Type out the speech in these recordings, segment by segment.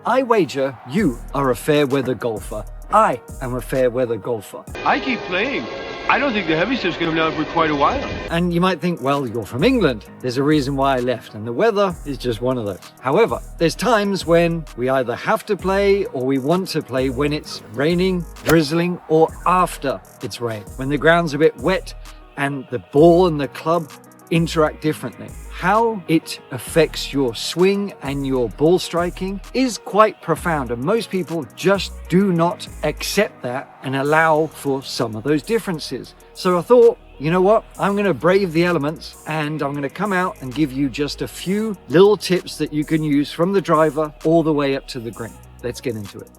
I wager you are a fair weather golfer. I am a fair weather golfer. I keep playing. I don't think the heavy stuff's going to come down for quite a while. And you might think, well, you're from England. There's a reason why I left, and the weather is just one of those. However, there's times when we either have to play or we want to play when it's raining, drizzling, or after it's rained. When the ground's a bit wet and the ball and the club interact differently. How it affects your swing and your ball striking is quite profound, and most people just do not accept that and allow for some of those differences. So I thought, you know what, I'm going to brave the elements and I'm going to come out and give you just a few little tips that you can use from the driver all the way up to the green. Let's get into it.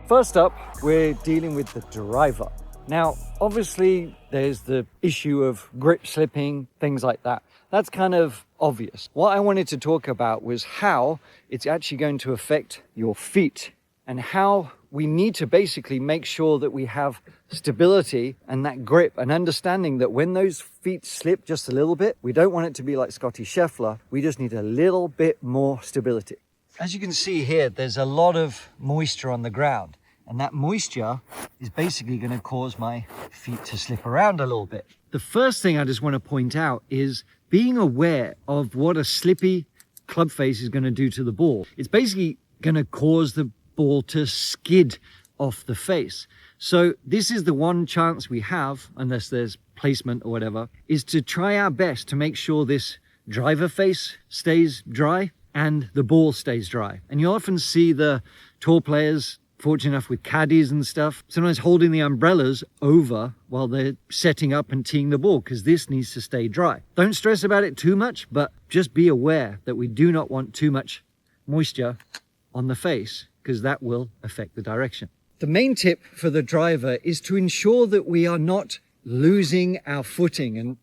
First up, we're dealing with the driver. Now, obviously, there's the issue of grip slipping, things like that. That's kind of obvious. What I wanted to talk about was how it's actually going to affect your feet and how we need to basically make sure that we have stability and that grip, and understanding that when those feet slip just a little bit, we don't want it to be like Scotty Scheffler. We just need a little bit more stability. As you can see here, there's a lot of moisture on the ground. And that moisture is basically going to cause my feet to slip around a little bit. The first thing I just want to point out is being aware of what a slippy club face is going to do to the ball. It's basically going to cause the ball to skid off the face. So this is the one chance we have, unless there's placement or whatever, is to try our best to make sure this driver face stays dry and the ball stays dry. And you often see the tour players, fortunate enough with caddies and stuff, sometimes holding the umbrellas over while they're setting up and teeing the ball, because this needs to stay dry. Don't stress about it too much, but just be aware that we do not want too much moisture on the face, because that will affect the direction. The main tip for the driver is to ensure that we are not losing our footing and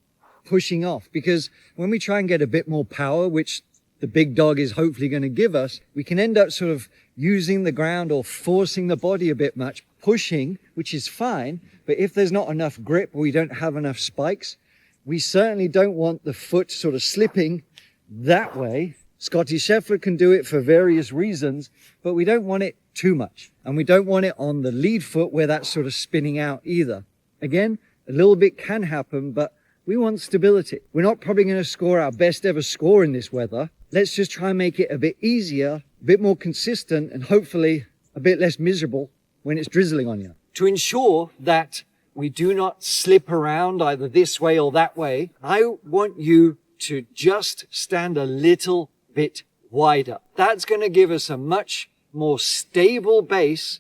pushing off, because when we try and get a bit more power, which the big dog is hopefully going to give us, we can end up sort of using the ground or forcing the body a bit much, pushing, which is fine. But if there's not enough grip or we don't have enough spikes, we certainly don't want the foot sort of slipping that way. Scotty Scheffler can do it for various reasons, but we don't want it too much. And we don't want it on the lead foot where that's sort of spinning out either. Again, a little bit can happen, but we want stability. We're not probably going to score our best ever score in this weather. Let's just try and make it a bit easier, a bit more consistent, and hopefully a bit less miserable when it's drizzling on you. To ensure that we do not slip around either this way or that way, I want you to just stand a little bit wider. That's going to give us a much more stable base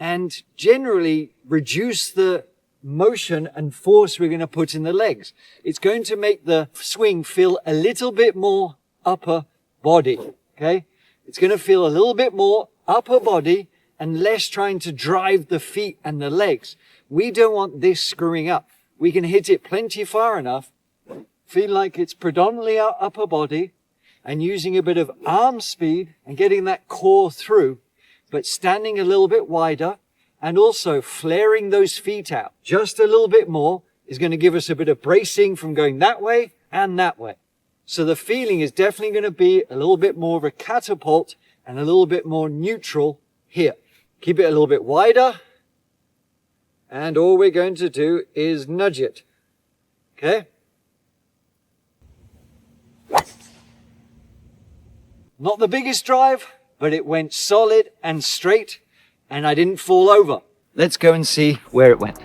and generally reduce the motion and force we're going to put in the legs. It's going to make the swing feel a little bit more upper body, okay? It's going to feel a little bit more upper body and less trying to drive the feet and the legs. We don't want this screwing up. We can hit it plenty far enough, feel like it's predominantly our upper body, and using a bit of arm speed and getting that core through, but standing a little bit wider and also flaring those feet out just a little bit more is going to give us a bit of bracing from going that way and that way. So the feeling is definitely going to be a little bit more of a catapult and a little bit more neutral here. Keep it a little bit wider. And all we're going to do is nudge it. Okay? Not the biggest drive, but it went solid and straight, and I didn't fall over. Let's go and see where it went.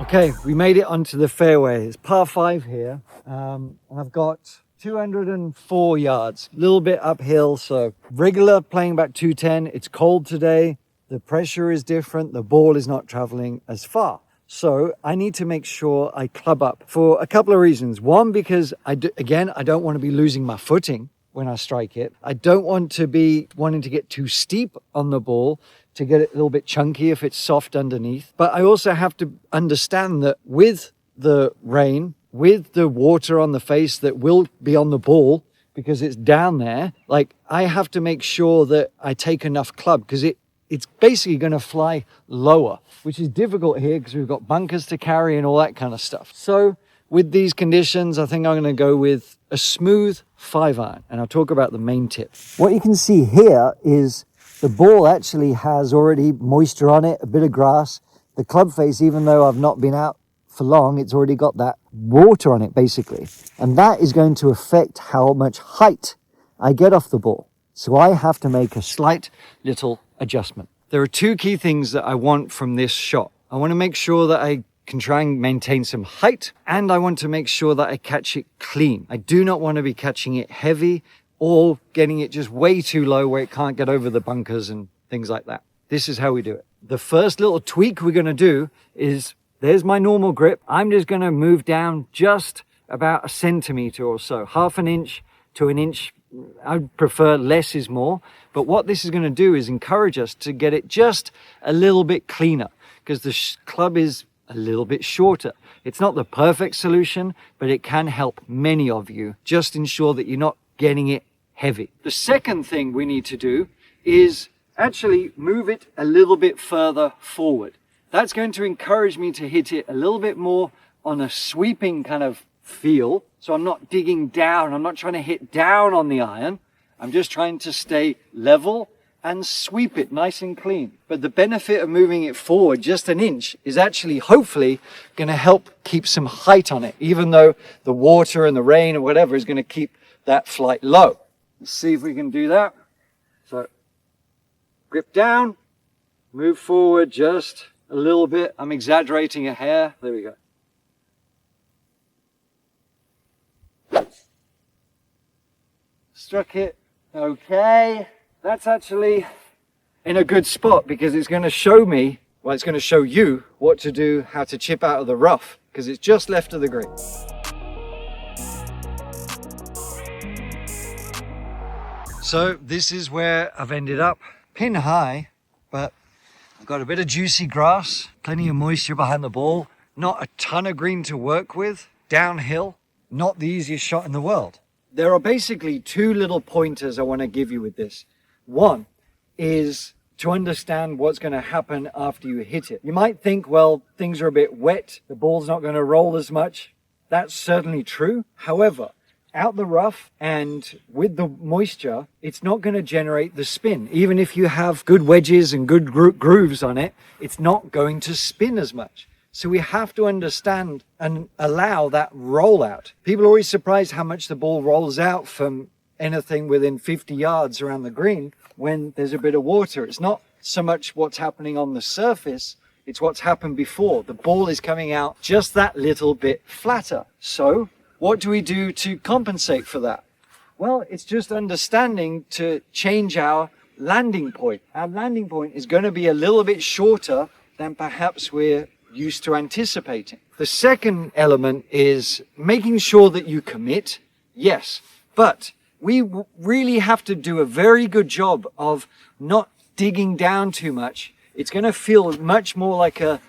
Okay, we made it onto the fairway. It's par 5 here. I've got 204 yards, a little bit uphill, so regular playing about 210. It's cold today. The pressure is different. The ball is not traveling as far. So I need to make sure I club up for a couple of reasons. One, because I don't want to be losing my footing when I strike it. I don't want to be wanting to get too steep on the ball to get it a little bit chunky if it's soft underneath. But I also have to understand that with the rain, with the water on the face that will be on the ball because it's down there, like I have to make sure that I take enough club, because it's basically going to fly lower, which is difficult here because we've got bunkers to carry and all that kind of stuff. So with these conditions, I think I'm going to go with a smooth 5-iron, and I'll talk about the main tip. What you can see here is the ball actually has already moisture on it, a bit of grass. The club face, even though I've not been out for long, it's already got that water on it basically. And that is going to affect how much height I get off the ball. So I have to make a slight little adjustment. There are two key things that I want from this shot. I want to make sure that I can try and maintain some height, and I want to make sure that I catch it clean. I do not want to be catching it heavy or getting it just way too low where it can't get over the bunkers and things like that. This is how we do it. The first little tweak we're going to do is, there's my normal grip. I'm just going to move down just about 1 centimeter or so, 1/2 inch to 1 inch. I'd prefer less is more. But what this is going to do is encourage us to get it just a little bit cleaner, because the club is a little bit shorter. It's not the perfect solution, but it can help many of you. Just ensure that you're not getting it heavy. The second thing we need to do is actually move it a little bit further forward. That's going to encourage me to hit it a little bit more on a sweeping kind of feel. So I'm not digging down. I'm not trying to hit down on the iron. I'm just trying to stay level and sweep it nice and clean. But the benefit of moving it forward just 1 inch is actually hopefully going to help keep some height on it, even though the water and the rain or whatever is going to keep that flight low. Let's see if we can do that. So grip down, move forward just a little bit. I'm exaggerating a hair. There we go. Struck it. Okay. That's actually in a good spot, because it's going to show me, well, it's going to show you what to do, how to chip out of the rough, because it's just left of the green. So this is where I've ended up, pin high, but I've got a bit of juicy grass, plenty of moisture behind the ball, not a ton of green to work with, downhill, not the easiest shot in the world. There are basically two little pointers I want to give you with this. One is to understand what's going to happen after you hit it. You might think, well, things are a bit wet, the ball's not going to roll as much. That's certainly true. However, out the rough and with the moisture, it's not going to generate the spin. Even if you have good wedges and good grooves on it, it's not going to spin as much. So we have to understand and allow that rollout. People are always surprised how much the ball rolls out from anything within 50 yards around the green when there's a bit of water. It's not so much what's happening on the surface, it's what's happened before. The ball is coming out just that little bit flatter. So what do we do to compensate for that? Well, it's just understanding to change our landing point. Our landing point is going to be a little bit shorter than perhaps we're used to anticipating. The second element is making sure that you commit. Yes, but we really have to do a very good job of not digging down too much. It's going to feel much more like a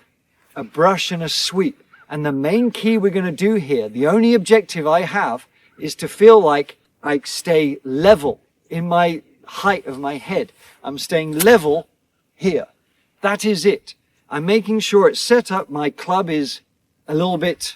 brush and a sweep. And the main key we're going to do here, the only objective I have, is to feel like I stay level in my height of my head. I'm staying level here. That is it. I'm making sure it's set up. My club is a little bit,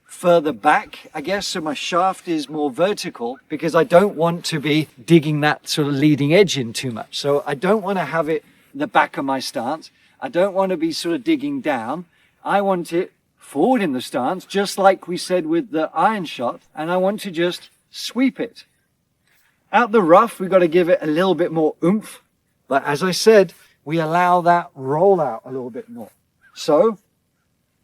further back, I guess, so my shaft is more vertical, because I don't want to be digging that sort of leading edge in too much. So I don't want to have it in the back of my stance. I don't want to be sort of digging down. I want it forward in the stance, just like we said with the iron shot, and I want to just sweep it. Out the rough, we've got to give it a little bit more oomph, but as I said, we allow that roll out a little bit more. So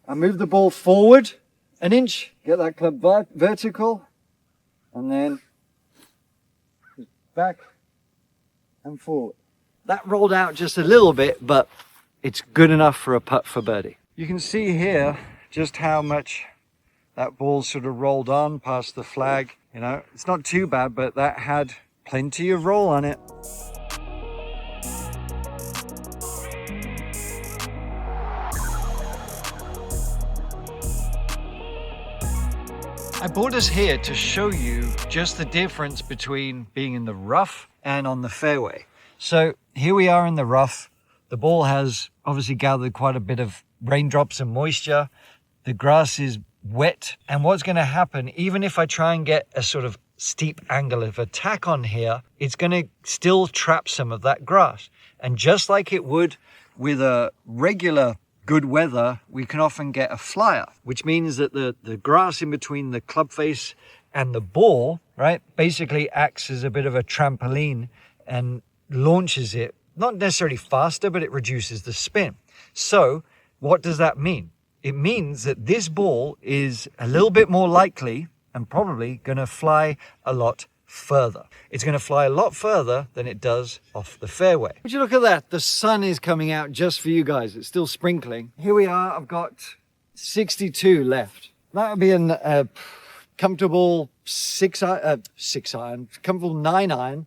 I move the ball forward 1 inch, get that club vertical, and then back and forward. That rolled out just a little bit, but it's good enough for a putt for birdie. You can see here just how much that ball sort of rolled on past the flag. It's not too bad, but that had plenty of roll on it. I brought us here to show you just the difference between being in the rough and on the fairway. So here we are in the rough. The ball has obviously gathered quite a bit of raindrops and moisture. The grass is wet. And what's going to happen, even if I try and get a sort of steep angle of attack on here, it's going to still trap some of that grass. And just like it would with a regular good weather, we can often get a flyer, which means that the grass in between the club face and the ball, right, basically acts as a bit of a trampoline and launches it, not necessarily faster, but it reduces the spin. So what does that mean? It means that this ball is a little bit more likely and probably going to fly a lot further. It's going to fly a lot further than it does off the fairway. Would you look at that? The sun is coming out just for you guys. It's still sprinkling. Here we are. I've got 62 left. That would be a comfortable comfortable 9-iron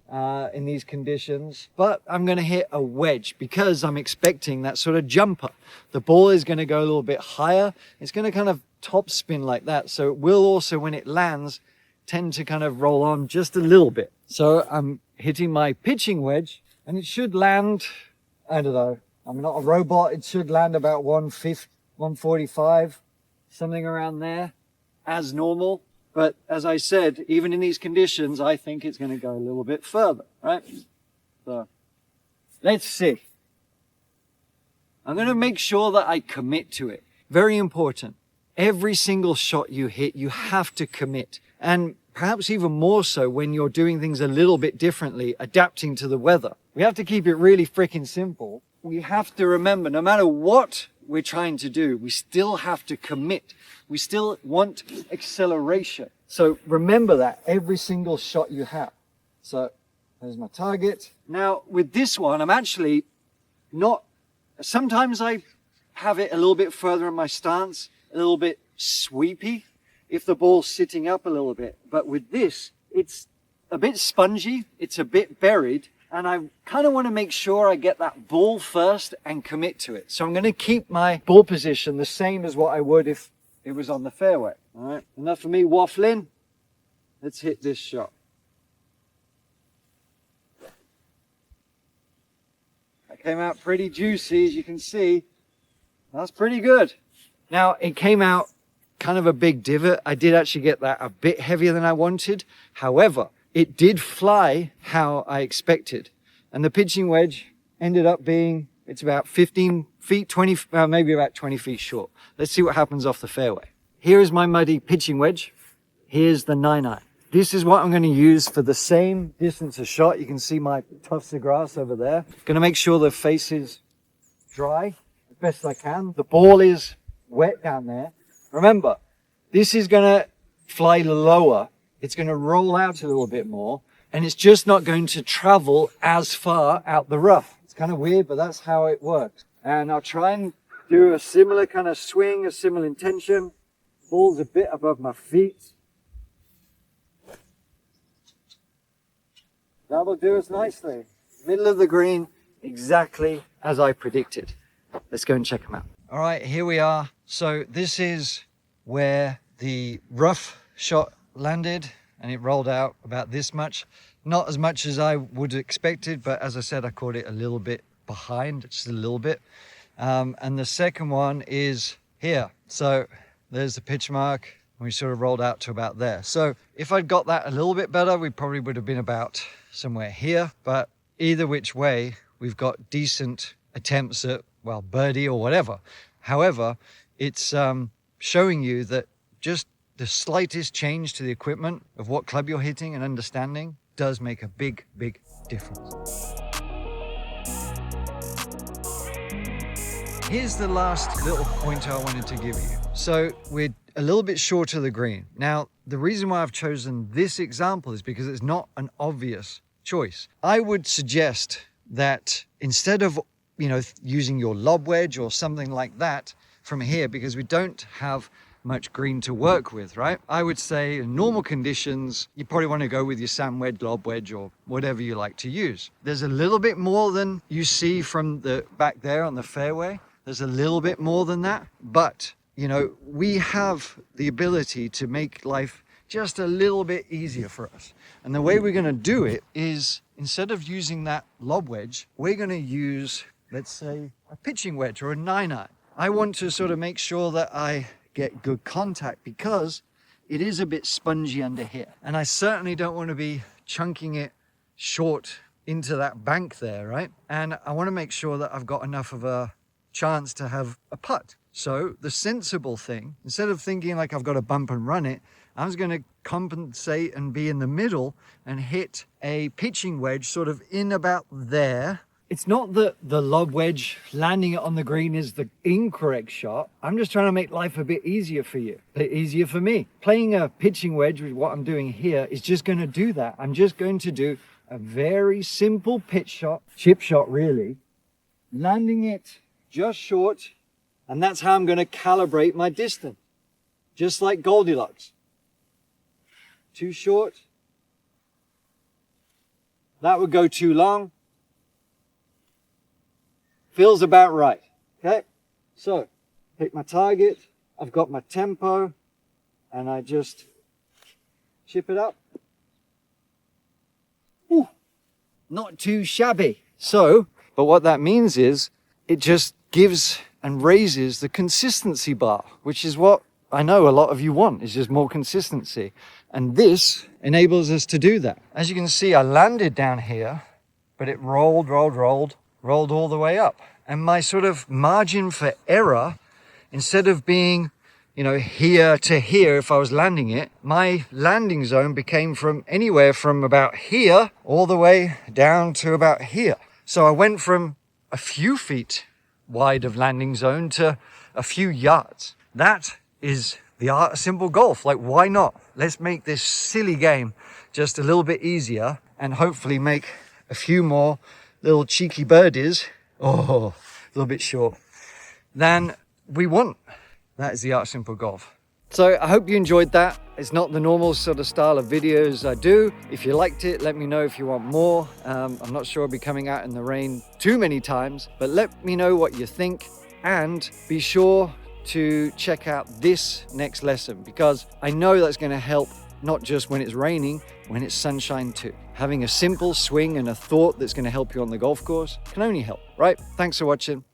in these conditions. But I'm going to hit a wedge because I'm expecting that sort of jumper. The ball is going to go a little bit higher. It's going to kind of top spin like that. So it will also, when it lands, tend to kind of roll on just a little bit. So I'm hitting my pitching wedge and it should land, I don't know, I'm not a robot. It should land about 150, 145, something around there as normal. But as I said, even in these conditions, I think it's going to go a little bit further, right? So let's see. I'm going to make sure that I commit to it. Very important. Every single shot you hit, you have to commit. And perhaps even more so when you're doing things a little bit differently, adapting to the weather. We have to keep it really freaking simple. We have to remember, no matter what we're trying to do, we still have to commit. We still want acceleration. So remember that every single shot you have. So there's my target. Now with this one, I'm actually not, sometimes I have it a little bit further in my stance, a little bit sweepy if the ball's sitting up a little bit. But with this, it's a bit spongy, it's a bit buried, and I kind of want to make sure I get that ball first and commit to it. So I'm going to keep my ball position the same as what I would if it was on the fairway. All right, enough for me waffling. Let's hit this shot. That came out pretty juicy, as you can see. That's pretty good. Now, it came out kind of a big divot. I did actually get that a bit heavier than I wanted. However, it did fly how I expected. And the pitching wedge ended up being, it's about 15 feet, 20, maybe about 20 feet short. Let's see what happens off the fairway. Here is my muddy pitching wedge. Here's the 9-iron. This is what I'm going to use for the same distance of shot. You can see my tufts of grass over there. Going to make sure the face is dry as best I can. The ball is wet down there. Remember, this is going to fly lower. It's going to roll out a little bit more, and it's just not going to travel as far out the rough. It's kind of weird, but that's how it works. And I'll try and do a similar kind of swing, a similar intention. Ball's a bit above my feet. That'll do us nicely. Middle of the green, exactly as I predicted. Let's go and check them out. All right, here we are. So this is where the rough shot landed, and it rolled out about this much. Not as much as I would have expected, but as I said, I caught it a little bit behind, just a little bit. And the second one is here. So there's the pitch mark. We sort of rolled out to about there. So if I'd got that a little bit better, we probably would have been about somewhere here. But either which way, we've got decent attempts at, well, birdie or whatever. However, it's showing you that just the slightest change to the equipment of what club you're hitting and understanding does make a big, big difference. Here's the last little pointer I wanted to give you. So we're a little bit short of the green. Now, the reason why I've chosen this example is because it's not an obvious choice. I would suggest that instead of, using your lob wedge or something like that from here, because we don't have much green to work with, right? I would say in normal conditions, you probably want to go with your sand wedge, lob wedge, or whatever you like to use. There's a little bit more than you see from the back there on the fairway. There's a little bit more than that, but we have the ability to make life just a little bit easier for us. And the way we're going to do it is, instead of using that lob wedge, we're going to use, let's say, a pitching wedge or a 9-iron. I want to sort of make sure that I get good contact because it is a bit spongy under here. And I certainly don't want to be chunking it short into that bank there, right? And I want to make sure that I've got enough of a chance to have a putt. So the sensible thing, instead of thinking like I've got to bump and run it, I was going to compensate and be in the middle and hit a pitching wedge sort of in about there. It's not that the lob wedge landing it on the green is the incorrect shot. I'm just trying to make life a bit easier for you, a bit easier for me. Playing a pitching wedge with what I'm doing here is just going to do that. I'm just going to do a very simple pitch shot, chip shot really, landing it just short, and that's how I'm going to calibrate my distance, just like Goldilocks. Too short, that would go too long. Feels about right. Okay, so pick my target, I've got my tempo, and I just chip it up. Ooh, not too shabby. So, but what that means is it just gives and raises the consistency bar, which is what I know a lot of you want, is just more consistency. And this enables us to do that. As you can see, I landed down here, but it rolled all the way up. And my sort of margin for error, instead of being, here to here, if I was landing it, my landing zone became from anywhere from about here all the way down to about here. So I went from a few feet wide of landing zone to a few yards. That is the art of simple golf. Like, why not? Let's make this silly game just a little bit easier and hopefully make a few more little cheeky birdies, a little bit short, than we want. That is the art of simple golf. So I hope you enjoyed that. It's not the normal sort of style of videos I do. If you liked it, let me know if you want more. I'm not sure I'll be coming out in the rain too many times, but let me know what you think, and be sure to check out this next lesson, because I know that's going to help not just when it's raining, when it's sunshine too. Having a simple swing and a thought that's going to help you on the golf course can only help, right? Thanks for watching.